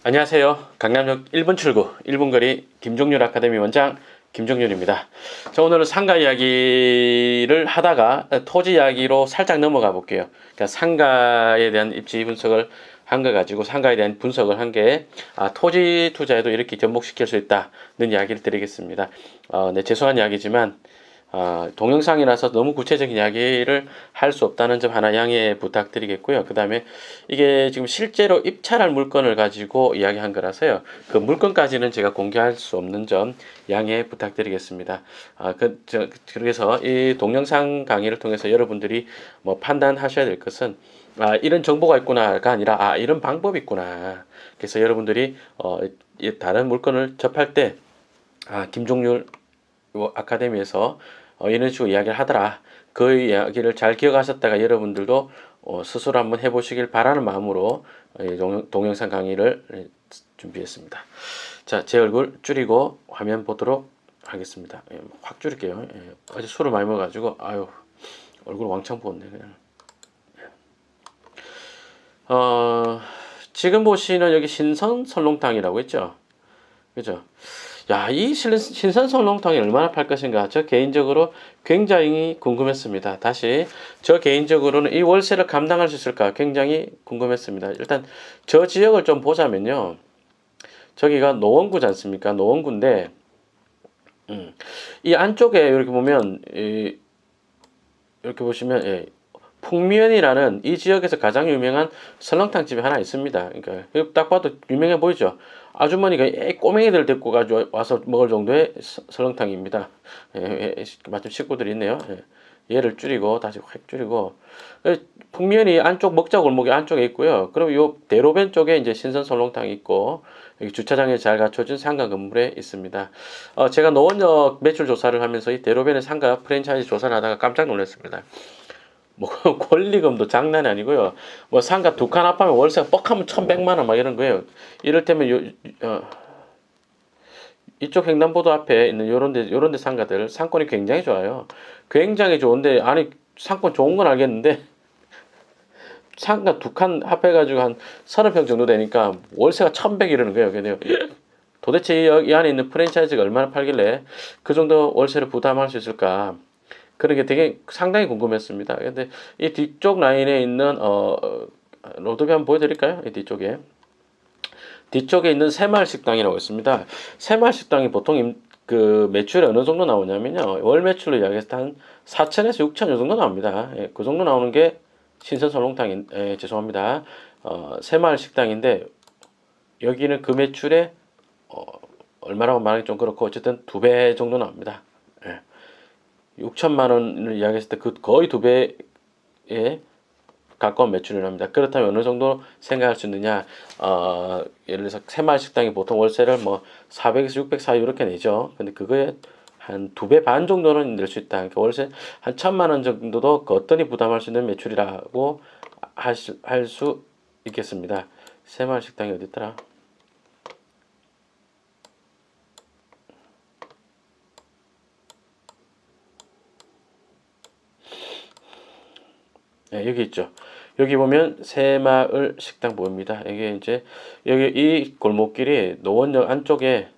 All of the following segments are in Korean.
안녕하세요. 강남역 1분 출구 1분 거리 김종률 아카데미 원장 김종률입니다. 자, 오늘은 상가 이야기를 하다가 토지 이야기로 살짝 넘어가 볼게요. 그러니까 상가에 대한 입지 분석을 한 거 가지고 상가에 대한 분석을 한 게 토지 투자에도 이렇게 접목시킬 수 있다는 이야기를 드리겠습니다. 네, 죄송한 이야기지만 동영상이라서 너무 구체적인 이야기를 할 수 없다는 점 하나 양해 부탁드리겠고요. 그 다음에 이게 지금 실제로 입찰할 물건을 가지고 이야기한 거라서요. 그 물건까지는 제가 공개할 수 없는 점 양해 부탁드리겠습니다. 그래서 이 동영상 강의를 통해서 여러분들이 뭐 판단하셔야 될 것은 이런 정보가 있구나가 아니라 이런 방법이 있구나. 그래서 여러분들이 다른 물건을 접할 때 김종률 아카데미에서 이런 식으로 이야기를 하더라. 그 이야기를 잘 기억하셨다가 여러분들도 스스로 한번 해보시길 바라는 마음으로 동영상 강의를 준비했습니다. 자, 제 얼굴 줄이고 화면 보도록 하겠습니다. 확 줄일게요. 어제 술을 많이 먹어가지고 얼굴 왕창 부었네 그냥. 지금 보시는 여기 신선 설렁탕이라고 했죠. 그죠? 야, 이 신선 설렁탕이 얼마나 팔 것인가 저 개인적으로 굉장히 궁금했습니다. 다시 저 개인적으로는 이 월세를 감당할 수 있을까 굉장히 궁금했습니다. 일단 저 지역을 좀 보자면요. 저기가 노원구지 않습니까? 노원구인데 이 안쪽에 이렇게 보면 이렇게 보시면 풍면이라는 이 지역에서 가장 유명한 설렁탕 집이 하나 있습니다. 그러니까 딱 봐도 유명해 보이죠. 아주머니가 꼬맹이들 데리고 가지고 와서 먹을 정도의 설렁탕입니다. 마침 식구들이 있네요. 얘를 줄이고 다시 확 줄이고 풍면이 안쪽 먹자 골목이 안쪽에 있고요. 그럼 요 대로변 쪽에 이제 신선 설렁탕이 있고 여기 주차장에 잘 갖춰진 상가 건물에 있습니다. 제가 노원역 매출 조사를 하면서 이 대로변의 상가 프랜차이즈 조사를 하다가 깜짝 놀랐습니다. 뭐 권리금도 장난이 아니고요. 뭐 상가 두 칸 합하면 월세가 뻑하면 1,100만 원 막 이런 거예요. 이를테면 이쪽 횡단보도 앞에 있는 요런데 상가들 상권이 굉장히 좋아요. 굉장히 좋은데 아니 상권 좋은 건 알겠는데 상가 두 칸 합해가지고 한 30평 정도 되니까 월세가 1,100 이러는 거예요. 근데 도대체 이 안에 있는 프랜차이즈가 얼마나 팔길래 그 정도 월세를 부담할 수 있을까? 그런 게 되게 상당히 궁금했습니다. 근데 이 뒤쪽 라인에 있는 로드뷰 한번 보여드릴까요? 이 뒤쪽에 있는 새마을 식당이라고 있습니다. 새마을 식당이 보통 그 매출이 어느 정도 나오냐면요. 월 매출로 이야기해서 한 4천에서 6천 요 정도 나옵니다. 그 정도 나오는 게 신선 설렁탕인 죄송합니다. 새마을 식당인데 여기는 그 매출에 얼마라고 말하기 좀 그렇고 어쨌든 2배 정도 나옵니다. 6천만 원을 이야기했을 때 그 거의 2배에 가까운 매출이 납니다. 그렇다면 어느 정도 생각할 수 있느냐? 예를 들어서 새마을 식당이 보통 월세를 뭐 400에서 600 사이 이렇게 내죠. 근데 그거에 한 2배 반 정도는 낼 수 있다. 그러니까 월세 한 1,000만 원 정도도 거뜬히 부담할 수 있는 매출이라고 할 수 있겠습니다. 새마을 식당이 어디 있더라? 네, 여기 있죠. 여기 보면 새마을 식당 보입니다. 이게 이제 여기 이 골목길이 노원역 안쪽에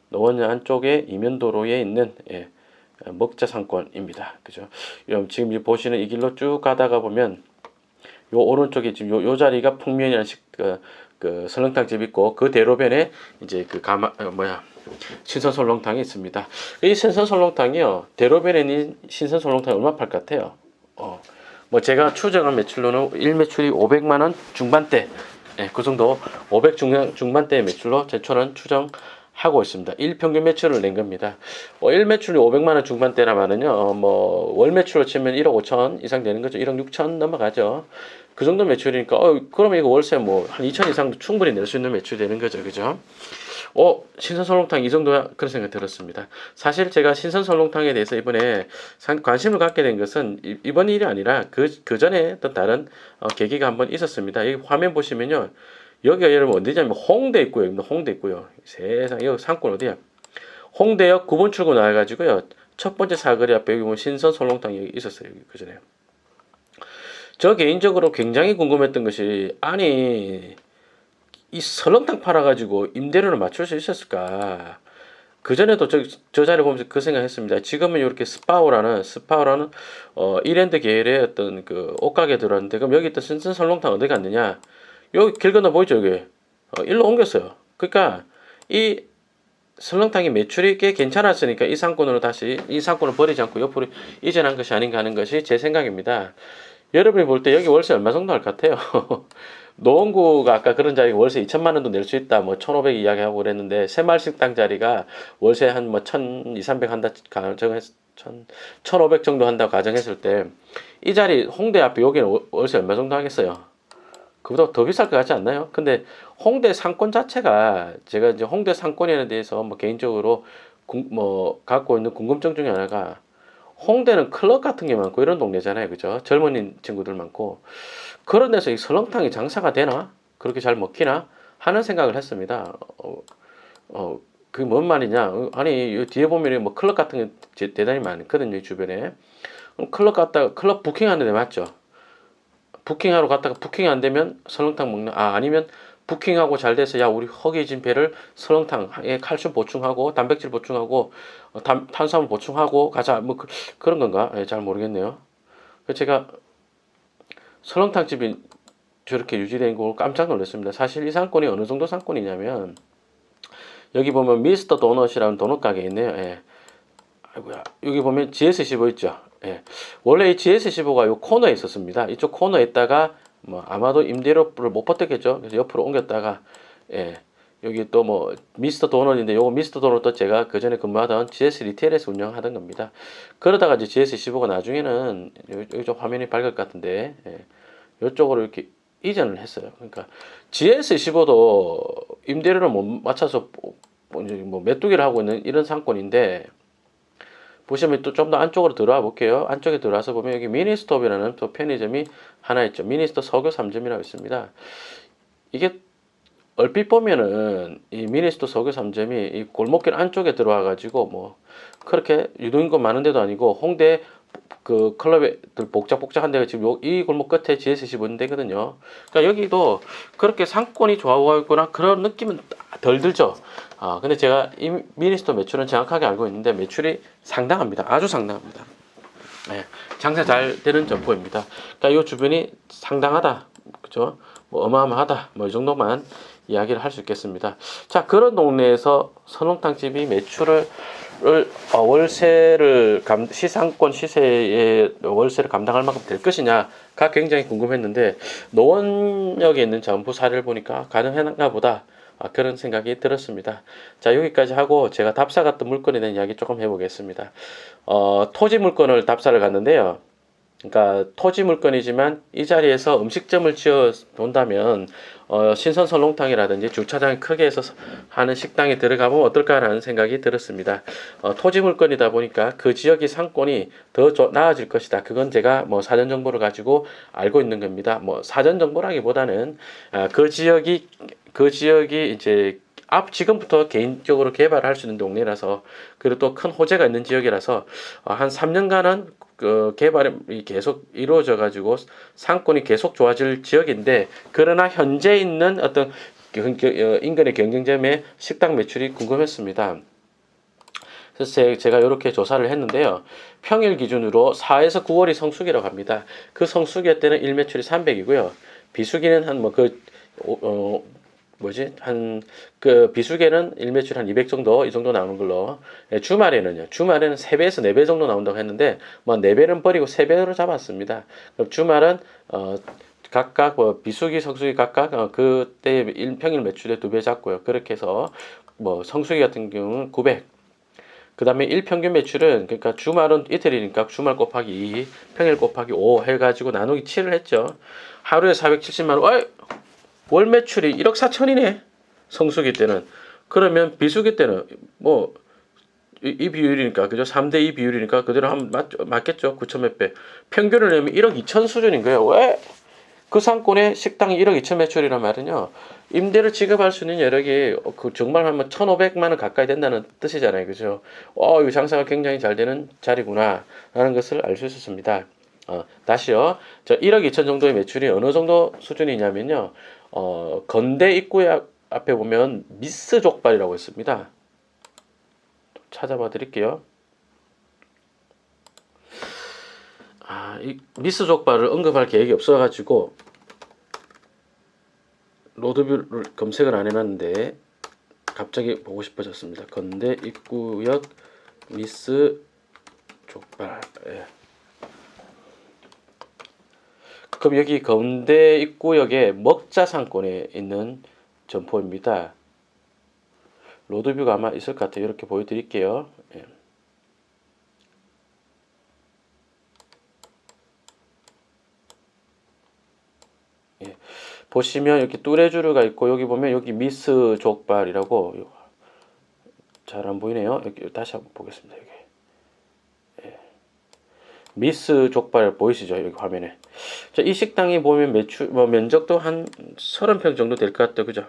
노원역 안쪽에 이면도로에 있는 먹자 상권입니다. 그죠? 지금 뭐시는 이 길로 쭉 가다가 보면 요 오른쪽에 지금 요 자리가 풍면이라는 그 설렁탕 집 있고 그 대로변에 이제 그 신선 설렁탕이 있습니다. 이 신선 설렁탕이요 대로변에 있는 신선 설렁탕이 얼마 팔 것 같아요? 뭐 제가 추정한 매출로는 1매출이 500만 원 중반대, 그 정도 500 중반대의 매출로 제초는 추정하고 있습니다. 1평균 매출을 낸 겁니다. 1매출이 500만 원 중반대라 말은요, 뭐 월 매출로 치면 1억 5천 이상 되는 거죠. 1억 6천 넘어가죠. 그 정도 매출이니까 그러면 이거 월세 뭐 한 2천 이상도 충분히 낼 수 있는 매출이 되는 거죠. 그죠? 신선 설렁탕 이 정도야 그런 생각 들었습니다. 사실 제가 신선 설렁탕에 대해서 이번에 관심을 갖게 된 것은 이번 일이 아니라 그 전에 또 다른 계기가 한번 있었습니다. 여기 화면 보시면요. 여기가 여러분 어디냐면 홍대 있고요. 홍대 있고요. 세상 여기 상권 어디야? 홍대역 9번 출구 나와가지고요. 첫 번째 사거리 앞에 여기 보면 신선 설렁탕이 여기 있었어요. 여기 그 전에. 저 개인적으로 굉장히 궁금했던 것이 아니 이 설렁탕 팔아가지고 임대료를 맞출 수 있었을까? 그전에도 저 자리 보면서 그 생각했습니다. 지금은 이렇게 스파오라는 이랜드 계열의 어떤 그 옷가게 들어왔는데, 그럼 여기 있던 신선 설렁탕 어디 갔느냐? 여기 길 건너 보이죠, 여기. 일로 옮겼어요. 그러니까 이 설렁탕이 매출이 꽤 괜찮았으니까 이 상권을 버리지 않고 옆으로 이전한 것이 아닌가 하는 것이 제 생각입니다. 여러분이 볼 때 여기 월세 얼마 정도 할 것 같아요? 노원구가 아까 그런 자리가 월세 2천만 원도 낼 수 있다. 뭐 1,500 이야기하고 그랬는데 새마을 식당 자리가 월세 한 뭐 1,200, 300 한다 가정했 1,500 정도 한다고 가정했을 때 이 자리 홍대 앞에 여기는 월세 얼마 정도 하겠어요? 그보다 더 비쌀 것 같지 않나요? 근데 홍대 상권 자체가 제가 이제 홍대 상권에 대해서 뭐 개인적으로 갖고 있는 궁금증 중에 하나가 홍대는 클럽 같은 게 많고 이런 동네잖아요. 그죠? 젊은 친구들 많고. 그런 데서 이 설렁탕이 장사가 되나? 그렇게 잘 먹히나? 하는 생각을 했습니다. 그게 뭔 말이냐? 아니, 이 뒤에 보면 뭐 클럽 같은 게 대단히 많거든요. 이 주변에. 클럽 부킹하는 데 맞죠? 부킹하러 갔다가 부킹이 안 되면 설렁탕 먹는, 아니면 부킹하고 잘 돼서 야, 우리 허기진 배를 설렁탕에 칼슘 보충하고 단백질 보충하고 탄수화물 보충하고 가자. 뭐 그런 건가? 예, 잘 모르겠네요. 제가 설렁탕 집이 저렇게 유지된 걸 깜짝 놀랐습니다. 사실 이 상권이 어느 정도 상권이냐면 여기 보면 미스터 도넛이라는 도넛 가게 있네요. 예. 아이고야. 여기 보면 GS15 있죠. 예. 원래 이 GS15가 요 코너에 있었습니다. 이쪽 코너에 있다가 뭐 아마도 임대료를 못 받겠죠. 그래서 옆으로 옮겼다가 예. 여기 또 뭐 미스터 도넛인데 요거 미스터 도넛도 제가 그 전에 근무하던 GS 리테일에서 운영하던 겁니다. 그러다가 이제 GS15가 나중에는 이쪽 화면이 밝을 것 같은데 예. 이쪽으로 이렇게 이전을 했어요. 그러니까 GS15도 임대료를 못 맞춰서 뭐 메뚜기를 하고 있는 이런 상권인데 보시면 또 좀 더 안쪽으로 들어와 볼게요. 안쪽에 들어와서 보면 여기 미니스톱이라는 또 편의점이 하나 있죠. 미니스톱 서교 3점이라고 있습니다. 이게 얼핏 보면은 이 미니스톱 서교 3점이 이 골목길 안쪽에 들어와 가지고 뭐 그렇게 유동인구 많은 데도 아니고 홍대 그 클럽에들 복잡복잡한 데가 지금 이 골목 끝에 GS15 있는 데거든요. 그러니까 여기도 그렇게 상권이 좋아하거나 그런 느낌은 덜 들죠. 근데 제가 이 미니스토 매출은 정확하게 알고 있는데 매출이 상당합니다. 아주 상당합니다. 네, 장사 잘 되는 점포입니다. 그러니까 이 주변이 상당하다, 그죠? 뭐 어마어마하다, 뭐 이 정도만 이야기를 할 수 있겠습니다. 자, 그런 동네에서 설렁탕 집이 매출을 월세를 시상권 시세의 월세를 감당할 만큼 될 것이냐가 굉장히 궁금했는데 노원역에 있는 점포 사례를 보니까 가능했나 보다. 그런 생각이 들었습니다. 자, 여기까지 하고 제가 답사 갔던 물건에 대한 이야기 조금 해보겠습니다. 토지 물건을 답사를 갔는데요. 그러니까 토지 물건이지만 이 자리에서 음식점을 지어 본다면 신선 설렁탕이라든지 주차장 크게 해서 하는 식당에 들어가면 어떨까라는 생각이 들었습니다. 토지 물건이다 보니까 그 지역의 상권이 더 나아질 것이다. 그건 제가 뭐 사전 정보를 가지고 알고 있는 겁니다. 뭐 사전 정보라기보다는 그 지역이 이제 지금부터 개인적으로 개발할 수 있는 동네라서 그리고 또 큰 호재가 있는 지역이라서 한 3년간은 그 개발이 계속 이루어져 가지고 상권이 계속 좋아질 지역인데 그러나 현재 있는 어떤 인근의 경쟁점의 식당 매출이 궁금했습니다. 그래서 제가 이렇게 조사를 했는데요. 평일 기준으로 4에서 9월이 성수기라고 합니다. 그 성수기 때는 일매출이 300이고요. 비수기는 한 비수기에는 일매출 한 200 정도, 이 정도 나오는 걸로. 주말에는 3배에서 4배 정도 나온다고 했는데, 뭐 4배는 버리고 3배로 잡았습니다. 그럼 주말은, 각각, 비수기, 성수기 각각, 그때 평일 매출에 2배 잡고요. 그렇게 해서, 성수기 같은 경우는 900. 그 다음에 일평균 매출은, 그러니까 주말은 이틀이니까 주말 곱하기 2, 평일 곱하기 5 해가지고 나누기 7을 했죠. 하루에 470만원, 월 매출이 1억 4천이네. 성수기 때는. 그러면 비수기 때는 이 비율이니까 그죠? 3대2 비율이니까 그대로 하면 맞겠죠? 9천 몇 배. 평균을 내면 1억 2천 수준인 거예요. 왜? 그 상권에 식당이 1억 2천 매출이란 말은요. 임대를 지급할 수 있는 여력이 정말 하면 1,500만 원 가까이 된다는 뜻이잖아요. 그죠? 이 장사가 굉장히 잘 되는 자리구나 라는 것을 알 수 있었습니다. 다시요. 저 1억 2천 정도의 매출이 어느 정도 수준이냐면요. 건대 입구 앞에 보면 미스 족발이라고 있습니다. 찾아봐 드릴게요. 이 미스 족발을 언급할 계획이 없어가지고 로드뷰를 검색을 안 해놨는데 갑자기 보고 싶어졌습니다. 건대 입구역 미스 족발. 예. 그럼 여기 건대 입구역에 먹자상권에 있는 점포입니다. 로드뷰가 아마 있을 것 같아요. 이렇게 보여드릴게요. 예. 예. 보시면 이렇게 뚜레쥬르가 있고 여기 보면 여기 미스 족발이라고 잘 안 보이네요. 여기 다시 한번 보겠습니다. 여기 미스 족발 보이시죠? 여기 화면에. 자, 이 식당이 보면 면적도 한 30평 정도 될 것 같다. 그죠?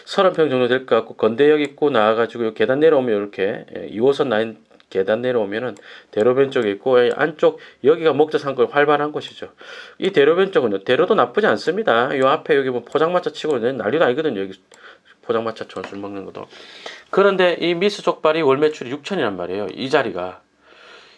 30평 정도 될 것 같고 건대역 있고 나와가지고 계단 내려오면 이렇게 2호선 라인 계단 내려오면은 대로변 쪽에 있고 안쪽 여기가 목자상권이 활발한 곳이죠. 이 대로변 쪽은요. 대로도 나쁘지 않습니다. 요 앞에 여기 뭐 포장마차 치고 난리도 아니거든요. 여기 포장마차처럼 술 먹는 것도. 그런데 이 미스 족발이 월 매출이 6천이란 말이에요.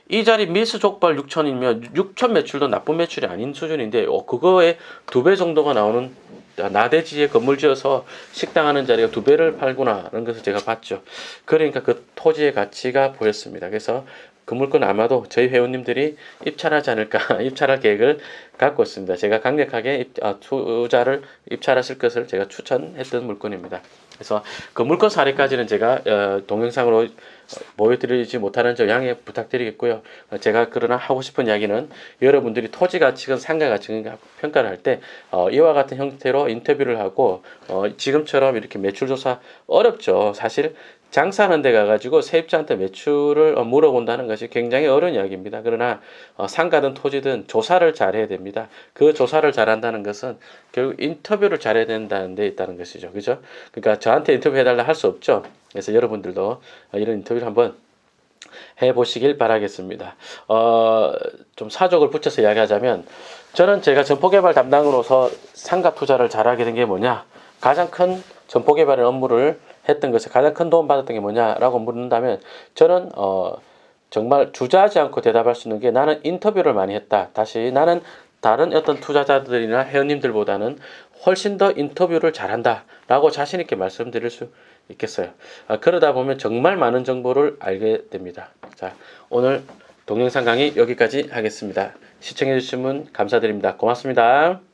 이 자리 미스 족발 6천이면 6천 매출도 나쁜 매출이 아닌 수준인데 그거에 2배 정도가 나오는 나대지에 건물 지어서 식당 하는 자리가 2배를 팔구나 라는 것을 제가 봤죠. 그러니까 그 토지의 가치가 보였습니다. 그래서 건물권 아마도 저희 회원님들이 입찰하지 않을까 입찰할 계획을 갖고 있습니다. 제가 강력하게 투자를 입찰하실 것을 제가 추천했던 물건입니다. 그래서 그 물건 사례까지는 제가 동영상으로 보여드리지 못하는 점 양해 부탁드리겠고요. 제가 그러나 하고 싶은 이야기는 여러분들이 토지 가치건 상가 가치건 평가를 할 때 이와 같은 형태로 인터뷰를 하고 지금처럼 이렇게 매출 조사 어렵죠. 사실 장사하는 데 가가지고 세입자한테 매출을 물어본다는 것이 굉장히 어려운 이야기입니다. 그러나 상가든 토지든 조사를 잘해야 됩니다. 그 조사를 잘한다는 것은 결국 인터뷰를 잘해야 된다는 데 있다는 것이죠. 그죠? 그러니까 저한테 인터뷰 해달라 할 수 없죠. 그래서 여러분들도 이런 인터뷰를 한번 해보시길 바라겠습니다. 좀 사족을 붙여서 이야기하자면 저는 제가 점포개발 담당으로서 상가 투자를 잘하게 된 게 뭐냐, 가장 큰 점포개발의 업무를 했던 것에 가장 큰 도움 받았던 게 뭐냐라고 묻는다면 저는 정말 주저하지 않고 대답할 수 있는 게 나는 인터뷰를 많이 했다. 다시 나는 다른 어떤 투자자들이나 회원님들보다는 훨씬 더 인터뷰를 잘한다 라고 자신 있게 말씀드릴 수 있겠어요. 그러다 보면 정말 많은 정보를 알게 됩니다. 자, 오늘 동영상 강의 여기까지 하겠습니다. 시청해 주신 분 감사드립니다. 고맙습니다.